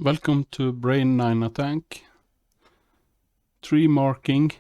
Welcome to Brain 9 Attack, tree marking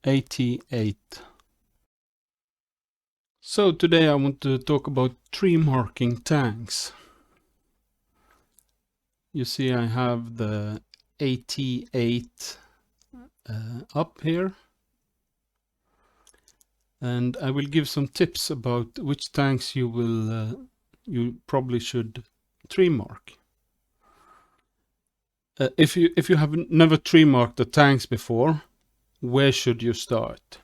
88. So today I want to talk about tree marking tanks. You see I have the 88 up here, and I will give some tips about which tanks you probably should tree mark. If you have never tree marked the tanks before, where should you start?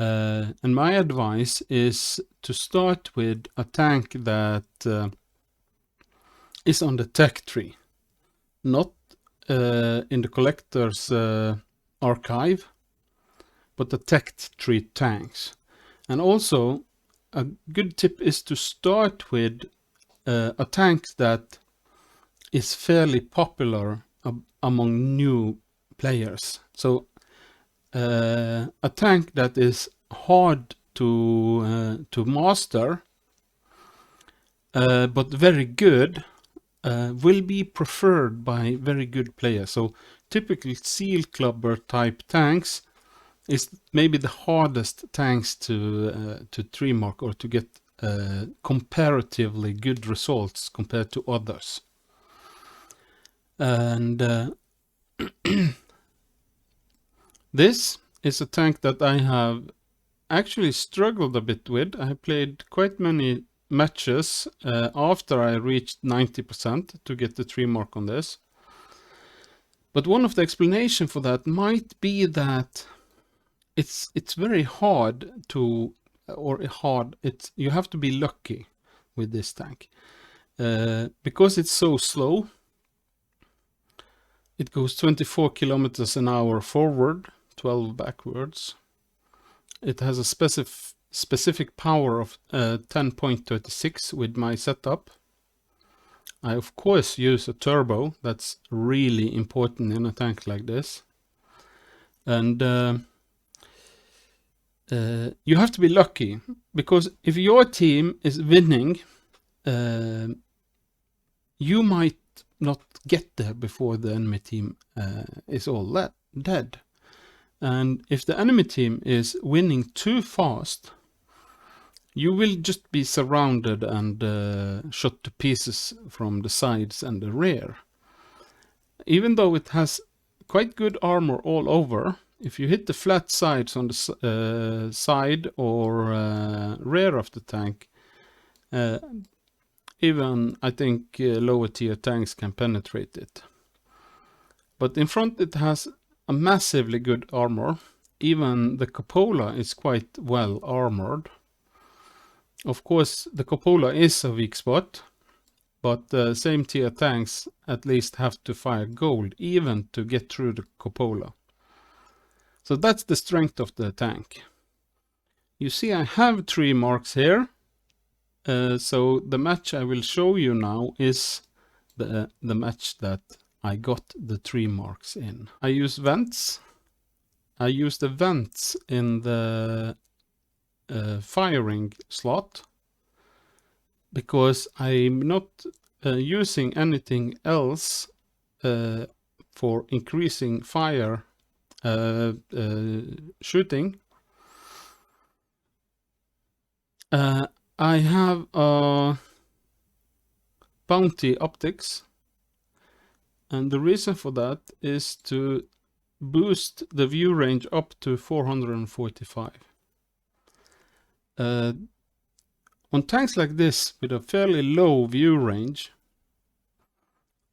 And my advice is to start with a tank that is on the tech tree, not in the collector's archive, but the tech tree tanks. And also, a good tip is to start with a tank that is fairly popular among new players. So a tank that is hard to master, but very good, will be preferred by very good players. So typical seal clubber type tanks is maybe the hardest tanks to tree mark or to get comparatively good results compared to others. And this is a tank that I have actually struggled a bit with. I played quite many matches after I reached 90% to get the tree mark on this. But one of the explanations for that might be that it's very hard to, you have to be lucky with this tank. Because it's so slow, it goes 24 kilometers an hour forward, 12 backwards. It has a specific power of 10.36 with my setup. I of course use a turbo. That's really important in a tank like this. And you have to be lucky, because if your team is winning, you might not get there before the enemy team is all dead. And if the enemy team is winning too fast, you will just be surrounded and shot to pieces from the sides and the rear. Even though it has quite good armor all over, if you hit the flat sides on the side or rear of the tank, even I think lower tier tanks can penetrate it. But in front it has a massively good armor. Even the cupola is quite well armored. Of course, the cupola is a weak spot, but the same tier tanks at least have to fire gold even to get through the cupola. So that's the strength of the tank. You see I have 3 marks here. So the match I will show you now is the match that I got the 3 marks in. I use vents. I use the vents in the firing slot because I'm not using anything else for increasing fire shooting. I have bounty optics, and the reason for that is to boost the view range up to 445. On tanks like this with a fairly low view range,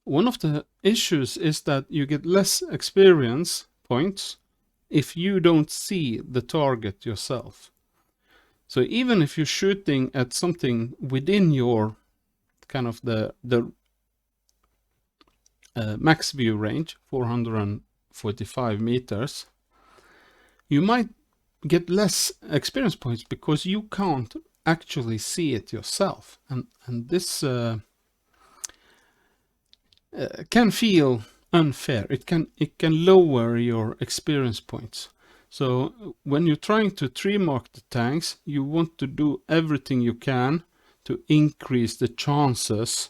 one of the issues is that you get less experience points if you don't see the target yourself. So even if you're shooting at something within your kind of the max view range, 445 meters, you might get less experience points because you can't actually see it yourself. And this can feel unfair. It can lower your experience points. So when you're trying to tree mark the tanks, you want to do everything you can to increase the chances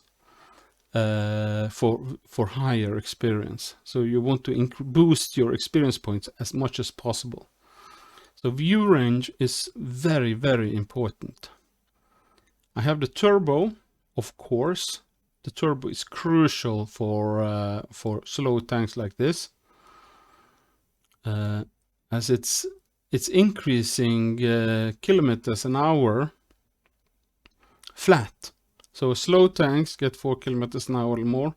for higher experience. So you want to boost your experience points as much as possible. So view range is very, very important. I have the turbo, of course. The turbo is crucial for slow tanks like this, as it's increasing kilometers an hour flat. So slow tanks get 4 kilometers an hour more,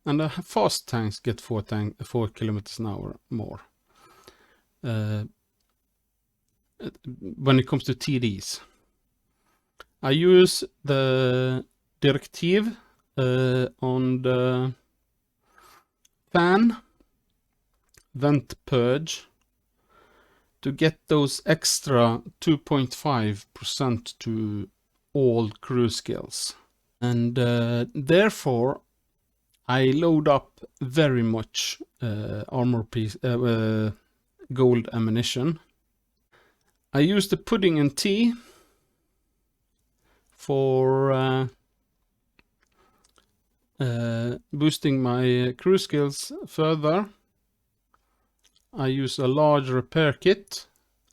and fast tanks get 4 kilometers an hour more. When it comes to TDs, I use the directive on the fan vent purge to get those extra 2.5% to all crew skills. And therefore I load up very much armor piece, gold ammunition. I use the pudding and tea for boosting my crew skills further. I use a large repair kit,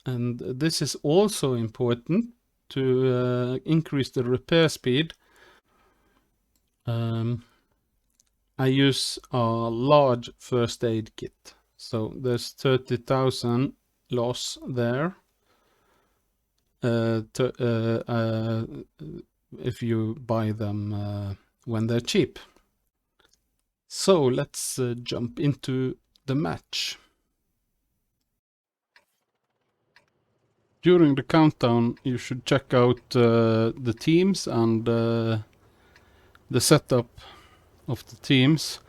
and this is also important to increase the repair speed. I use a large first aid kit, so there's 30,000 loss there. If you buy them when they're cheap. So let's jump into the match. During the countdown, you should check out the teams and the setup of the teams.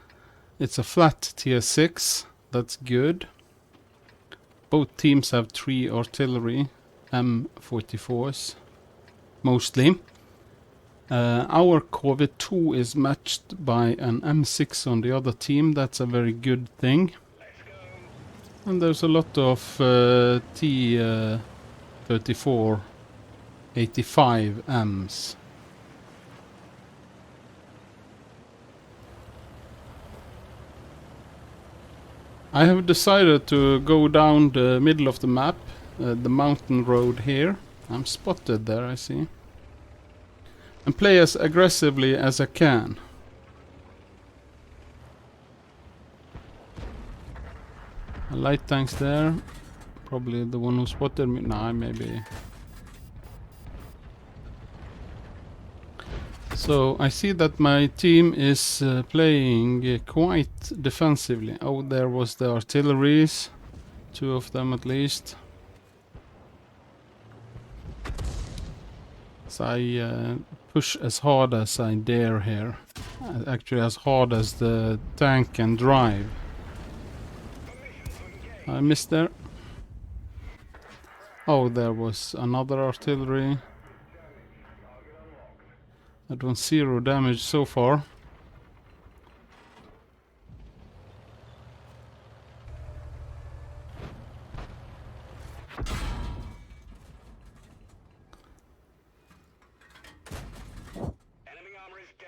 It's a flat tier 6, that's good. Both teams have 3 artillery M44s, mostly. Our KV2 is matched by an M6 on the other team, that's a very good thing. And there's a lot of T34 85Ms. I have decided to go down the middle of the map, the mountain road here. I'm spotted there, I see. And play as aggressively as I can. A light tank's there. Probably the one who spotted me. Nah, maybe. So I see that my team is playing quite defensively. Oh, there was the artilleries. 2 of them at least. So I push as hard as I dare here. Actually as hard as the tank can drive. I missed there. Oh, there was another artillery. That one 0 damage so far.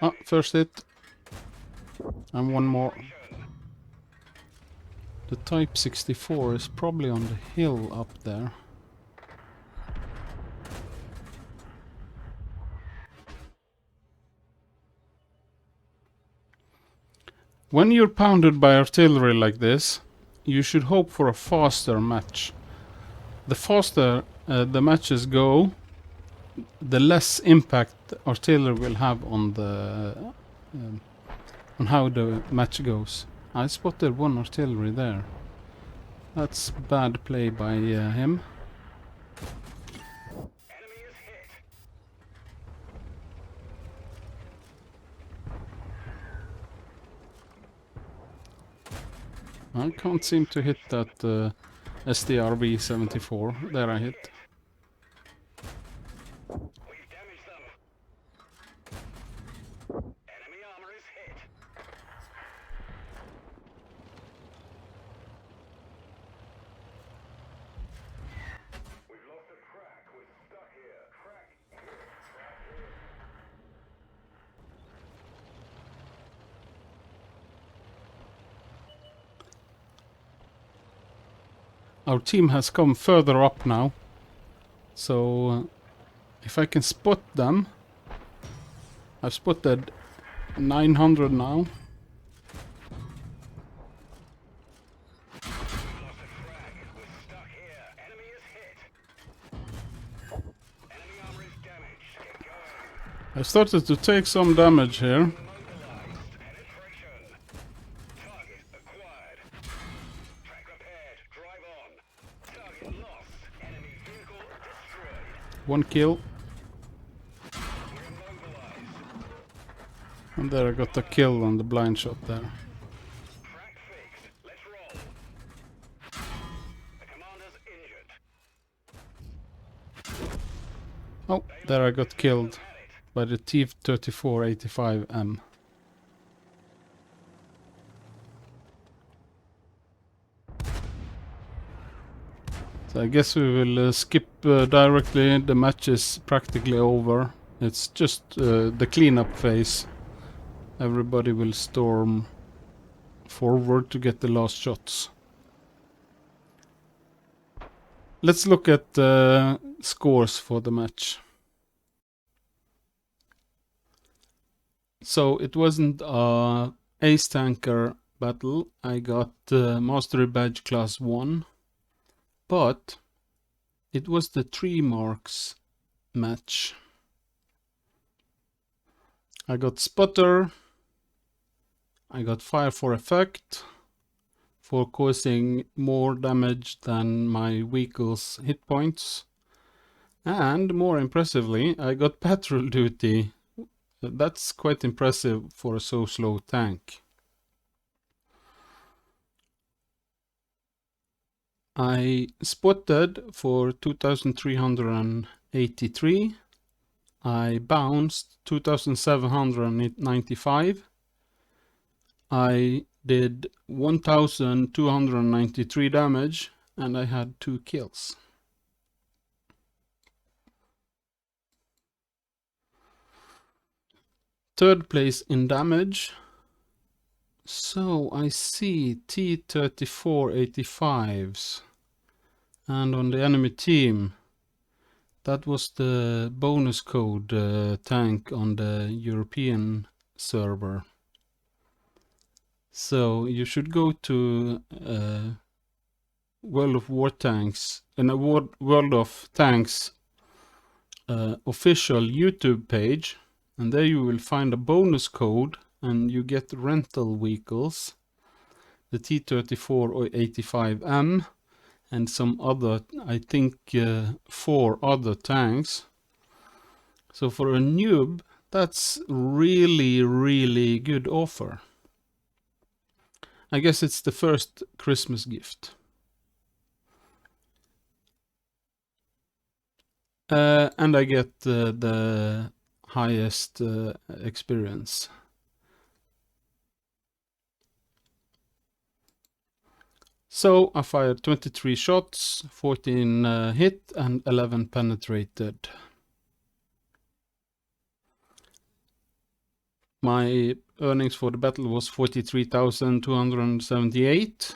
Ah, first hit. And one more. The Type 64 is probably on the hill up there. When you're pounded by artillery like this, you should hope for a faster match. The faster the matches go, the less impact artillery will have on the on how the match goes. I spotted one artillery there. That's bad play by him. I can't seem to hit that SDRB 74. There I hit. our team has come further up now. So if I can spot them, I've spotted 900 now. I started to take some damage here. One kill. And there I got a kill on the blind shot there. Oh, there I got killed by the T-34-85M. So I guess we will skip directly. The match is practically over. It's just the cleanup phase. Everybody will storm forward to get the last shots. Let's look at the scores for the match. So it wasn't a ace tanker battle. I got Mastery Badge class 1. But it was the 3 marks match. I got Spotter. I got Fire for Effect for causing more damage than my vehicle's hit points. And more impressively, I got Patrol Duty. That's quite impressive for a so slow tank. I spotted for 2383. I bounced 2795. I did 1293 damage and I had 2 kills. Third place in damage. So I see T-34-85s. And on the enemy team, that was the bonus code tank on the European server. So you should go to World of War Tanks, and a World of Tanks official YouTube page, and there you will find a bonus code and you get rental vehicles, the T-34-85M and some other, I think 4 other tanks. So for a noob, that's really good offer. I guess it's the first Christmas gift. And I get the highest experience. So I fired 23 shots, 14 hit and 11 penetrated. My earnings for the battle was 43,278.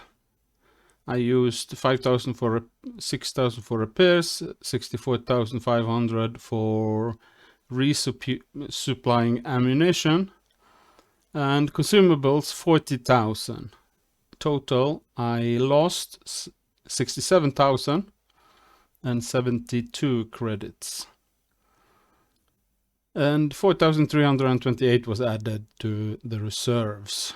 I used 5,000 for 6,000 for repairs, 64,500 for resupplying ammunition, and consumables 40,000. Total, I lost 67,072 credits. And 4,328 was added to the reserves.